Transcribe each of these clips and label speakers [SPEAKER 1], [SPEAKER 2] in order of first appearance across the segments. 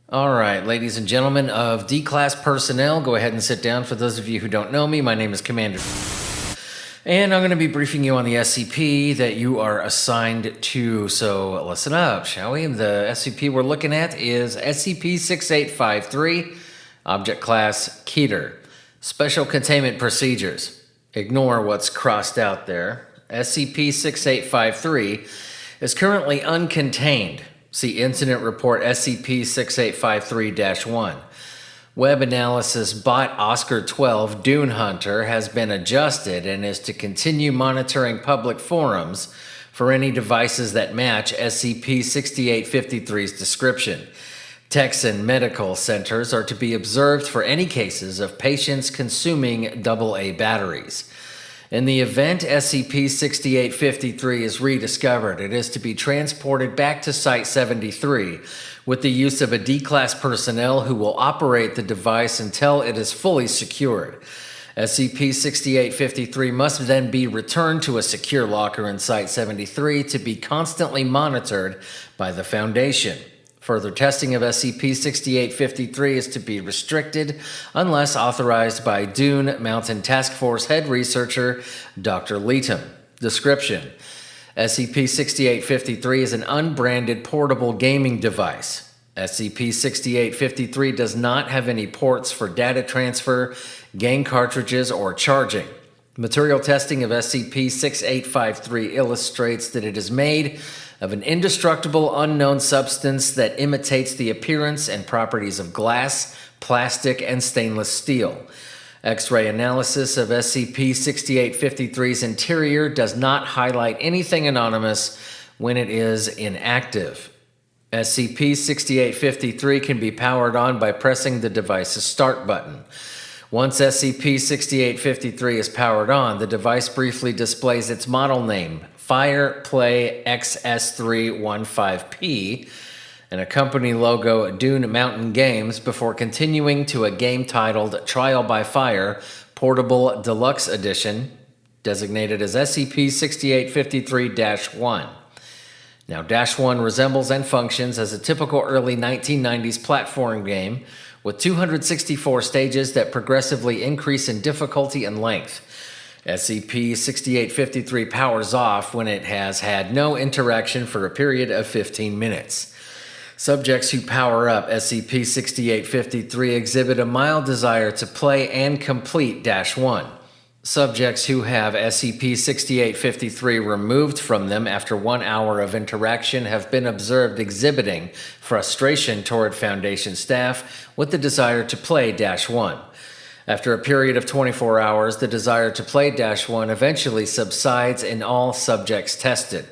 [SPEAKER 1] All right, ladies and gentlemen of D-Class personnel, go ahead and sit down. For those of you who don't know me, my name is Commander, and I'm going to be briefing you on the SCP that you are assigned to. So listen up, shall we? The SCP we're looking at is SCP-6853, Object Class KETER. Special Containment Procedures. Ignore what's crossed out there. SCP-6853 is currently uncontained. See Incident Report SCP-6853-1. Web Analysis Bot Oscar 12 Dune Hunter has been adjusted and is to continue monitoring public forums for any devices that match SCP-6853's description. Techs and medical centers are to be observed for any cases of patients consuming AA batteries. In the event SCP-6853 is rediscovered, it is to be transported back to Site-73 with the use of a D-Class personnel who will operate the device until it is fully secured. SCP-6853 must then be returned to a secure locker in Site-73 to be constantly monitored by the Foundation. Further testing of SCP-6853 is to be restricted unless authorized by Dune Mountain Task Force Head Researcher Dr. Leeton. Description: SCP-6853 is an unbranded portable gaming device. SCP-6853 does not have any ports for data transfer, game cartridges, or charging. Material testing of SCP-6853 illustrates that it is made of an indestructible unknown substance that imitates the appearance and properties of glass, plastic, and stainless steel. X-ray analysis of SCP-6853's interior does not highlight anything anonymous when it is inactive. SCP-6853 can be powered on by pressing the device's start button. Once SCP-6853 is powered on, the device briefly displays its model name, Fireplay XS315P, and a company logo, Dune Mountain Games, before continuing to a game titled Trial by Fire Portable Deluxe Edition, designated as SCP-6853-1. Now, -1 resembles and functions as a typical early 1990s platform game with 264 stages that progressively increase in difficulty and length. SCP-6853 powers off when it has had no interaction for a period of 15 minutes. Subjects who power up SCP-6853 exhibit a mild desire to play and complete -1. Subjects who have SCP-6853 removed from them after 1 hour of interaction have been observed exhibiting frustration toward Foundation staff with the desire to play -1. After a period of 24 hours, the desire to play -1 eventually subsides in all subjects tested.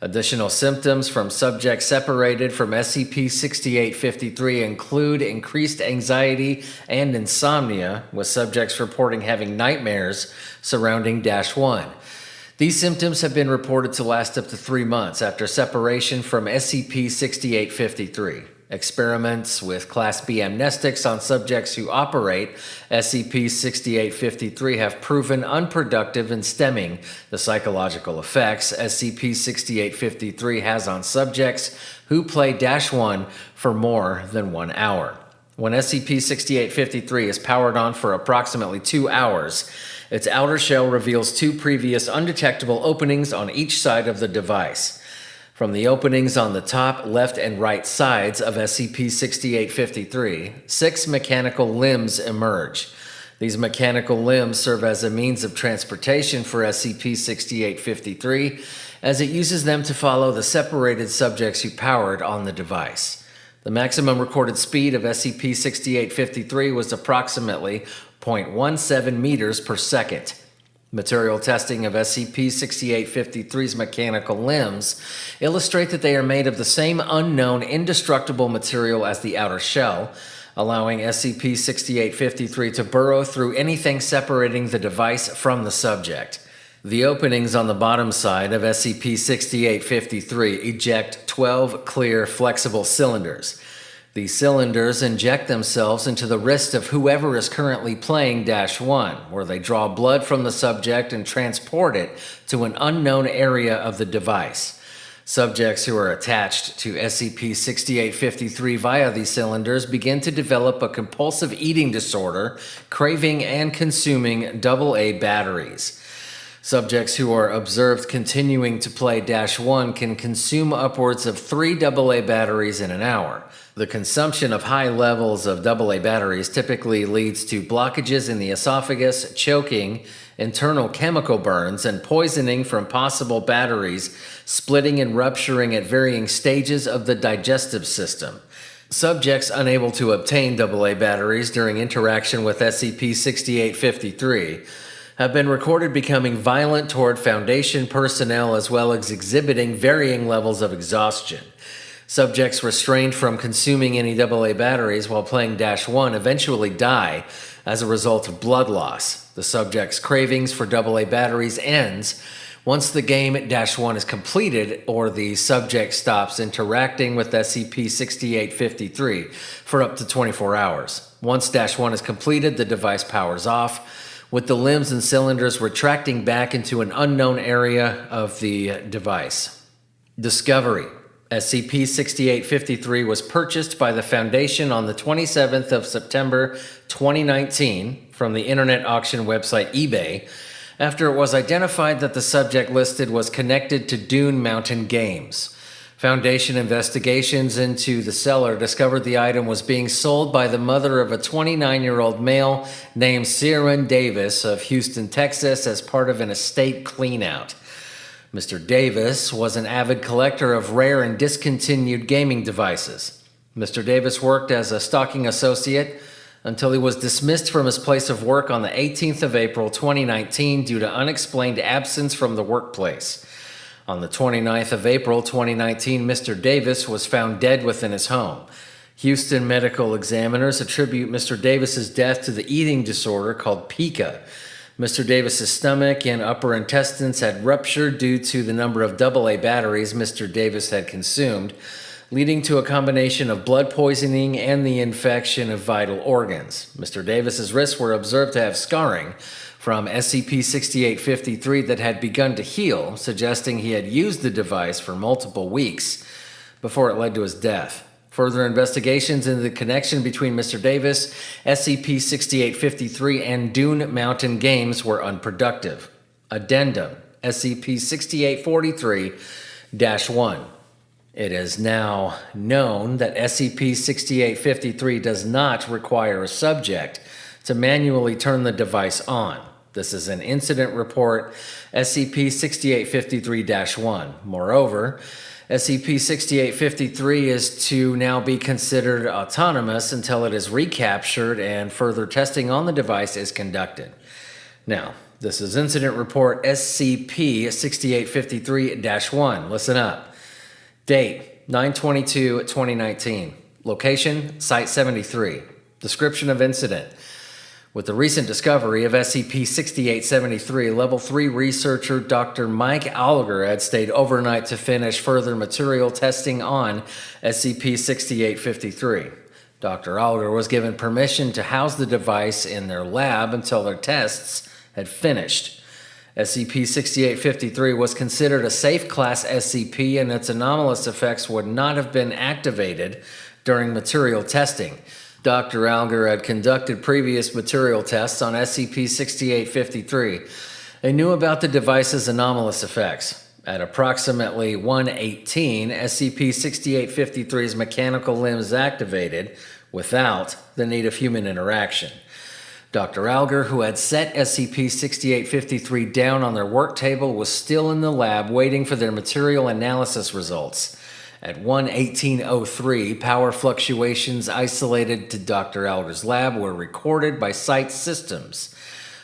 [SPEAKER 1] Additional symptoms from subjects separated from SCP-6853 include increased anxiety and insomnia, with subjects reporting having nightmares surrounding -1. These symptoms have been reported to last up to 3 months after separation from SCP-6853. Experiments with Class B amnestics on subjects who operate SCP-6853 have proven unproductive in stemming the psychological effects SCP-6853 has on subjects who play -1 for more than 1 hour. When SCP-6853 is powered on for approximately 2 hours, its outer shell reveals 2 previous undetectable openings on each side of the device. From the openings on the top, left, and right sides of SCP-6853, 6 mechanical limbs emerge. These mechanical limbs serve as a means of transportation for SCP-6853, as it uses them to follow the separated subjects who powered on the device. The maximum recorded speed of SCP-6853 was approximately 0.17 meters per second. Material testing of SCP-6853's mechanical limbs illustrate that they are made of the same unknown indestructible material as the outer shell, allowing SCP-6853 to burrow through anything separating the device from the subject. The openings on the bottom side of SCP-6853 eject 12 clear, flexible cylinders. These cylinders inject themselves into the wrist of whoever is currently playing -1, where they draw blood from the subject and transport it to an unknown area of the device. Subjects who are attached to SCP-6853 via these cylinders begin to develop a compulsive eating disorder, craving and consuming AA batteries. Subjects who are observed continuing to play -1 can consume upwards of 3 AA batteries in an hour. The consumption of high levels of AA batteries typically leads to blockages in the esophagus, choking, internal chemical burns, and poisoning from possible batteries splitting and rupturing at varying stages of the digestive system. Subjects unable to obtain AA batteries during interaction with SCP-6853 have been recorded becoming violent toward Foundation personnel as well as exhibiting varying levels of exhaustion. Subjects restrained from consuming any AA batteries while playing -1 eventually die as a result of blood loss. The subject's cravings for AA batteries ends once the game -1 is completed or the subject stops interacting with SCP-6853 for up to 24 hours. Once -1 is completed, the device powers off, with the limbs and cylinders retracting back into an unknown area of the device. Discovery: SCP-6853 was purchased by the Foundation on the 27th of September 2019 from the internet auction website eBay after it was identified that the subject listed was connected to Dune Mountain Games. Foundation investigations into the seller discovered the item was being sold by the mother of a 29-year-old male named Ciaran Davis of Houston, Texas, as part of an estate cleanout. Mr. Davis was an avid collector of rare and discontinued gaming devices. Mr. Davis worked as a stocking associate until he was dismissed from his place of work on the 18th of April 2019 due to unexplained absence from the workplace. On the 29th of April 2019, Mr. Davis was found dead within his home. Houston medical examiners attribute Mr. Davis's death to the eating disorder called pica. Mr. Davis's stomach and upper intestines had ruptured due to the number of AA batteries Mr. Davis had consumed, leading to a combination of blood poisoning and the infection of vital organs. Mr. Davis's wrists were observed to have scarring from SCP-6853 that had begun to heal, suggesting he had used the device for multiple weeks before it led to his death. Further investigations into the connection between Mr. Davis, SCP-6853, and Dune Mountain Games were unproductive. Addendum: SCP-6843-1. It is now known that SCP-6853 does not require a subject to manually turn the device on. This is an incident report SCP-6853-1. Moreover, SCP-6853 is to now be considered autonomous until it is recaptured and further testing on the device is conducted. Now, this is Incident Report SCP-6853-1. Listen up. Date: 9/22/2019. Location: Site 73. Description of incident: with the recent discovery of SCP-6873, Level 3 researcher Dr. Mike Alger had stayed overnight to finish further material testing on SCP-6853. Dr. Alger was given permission to house the device in their lab until their tests had finished. SCP-6853 was considered a safe class SCP, and its anomalous effects would not have been activated during material testing. Dr. Alger had conducted previous material tests on SCP-6853 and knew about the device's anomalous effects. At approximately 1:18, SCP-6853's mechanical limbs activated without the need of human interaction. Dr. Alger, who had set SCP-6853 down on their work table, was still in the lab waiting for their material analysis results. At 1:18:03, power fluctuations isolated to Dr. Alger's lab were recorded by Site Systems.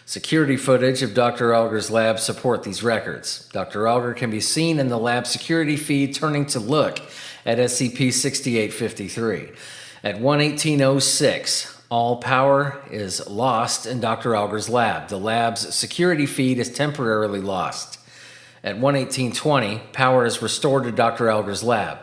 [SPEAKER 1] Security footage of Dr. Alger's lab support these records. Dr. Alger can be seen in the lab security feed turning to look at SCP-6853. At 1:18:06, all power is lost in Dr. Alger's lab. The lab's security feed is temporarily lost. At 1:18:20, power is restored to Dr. Alger's lab.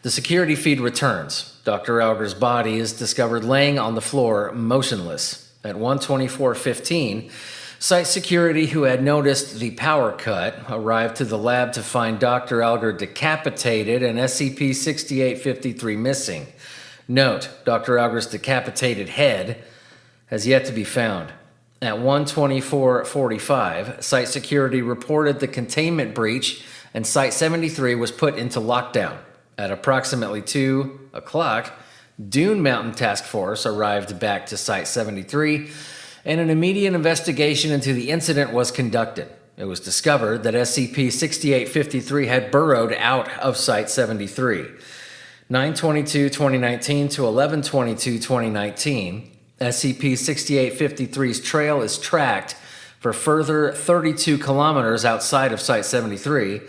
[SPEAKER 1] The security feed returns. Dr. Alger's body is discovered laying on the floor, motionless. At 1:24:15, Site security, who had noticed the power cut, arrived to the lab to find Dr. Alger decapitated and SCP-6853 missing. Note, Dr. Alger's decapitated head has yet to be found. At 1:24:45, Site security reported the containment breach and Site-73 was put into lockdown. At approximately 2 o'clock, Dune Mountain Task Force arrived back to Site-73, and an immediate investigation into the incident was conducted. It was discovered that SCP-6853 had burrowed out of Site-73. 9/22/2019 to 11/22/2019, SCP-6853's trail is tracked for further 32 kilometers outside of Site-73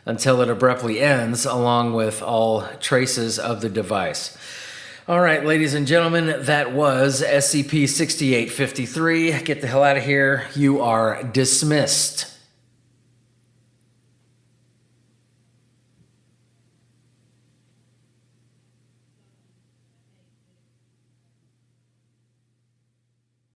[SPEAKER 1] until it abruptly ends, along with all traces of the device. All right, ladies and gentlemen, that was SCP-6853. Get the hell out of here. You are dismissed.